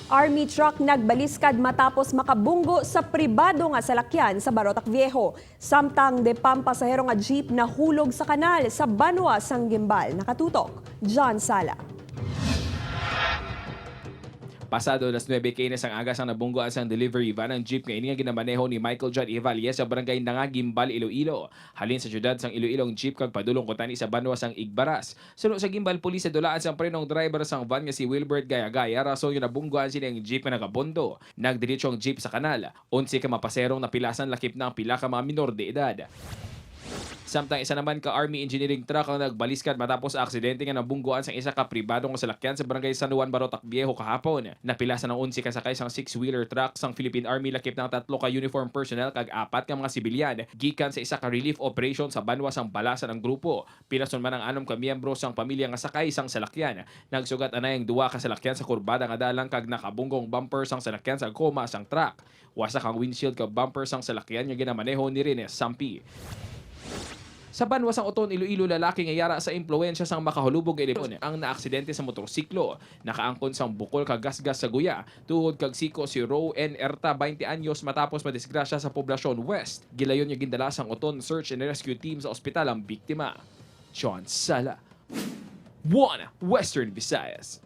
Army truck nagbaliskad matapos makabunggo sa pribado nga salakyan sa Barotac Viejo. Samtang Depampasahero nga jeep nahulog sa kanal sa Banwa sang Gimbal. Nakatutok, John Sala. Pasado alas 9 kainas ang agas ang nabunggo-an sang delivery van ng jeep nga ini nga ginamaneho ni Michael John Evalyes sa barangay Gimbal, Iloilo. Halin sa syudad sang Iloilo ang jeep kag padulong kutani sa Banwa sang Igbaras. Suno sa Gimbal pulis sa dulaan sang prenong driver sang van nga si Wilbert Gaya-Gaya rason yung nabunggoan sila ang jeep nga nagabondo. Nagdiretso ang jeep sa kanal. 11 ka mapaserong napilasan lakip na ang pila ka mga minor de edad. Samtang isa naman ka Army Engineering truck ang nagbaliskad matapos aksidente nga nabunggoan sang isa ka pribadong salakyan sa barangay San Juan, Barotac Viejo kahapon. Napilasan ng 11 ka sakay sang 6-wheeler truck sang Philippine Army lakip ng 3 ka uniform personnel kag 4 ka mga sibilyan gikan sa isa ka relief operation sa Banwa sang balasan ng grupo. Pilason man ang 6 ka miyembro sang pamilya nga sakay sang salakyan. Nagsugat anay ang 2 ka salakyan sa kurbada nga dalan kag nakabunggong bumper sang salakyan sa goma sang truck. Wasa kang windshield kag bumper sang salakyan nga ginamaneho ni Rines Sampi. Sa Banwa sang Oton, Iloilo, lalaki nga yara sa impluensya sang makahulubog nga ang na-aksidente sa motorsiklo. Nakaangkon sang bukol kag gasgas sa guya. Tuhod kag siko si Row N. Erta, 20 anyos matapos madisgrasya sa Poblacion West. Gilayon niya gindala sang Oton Search and Rescue Team sa ospital ang biktima. John Sala, 1 Western Visayas.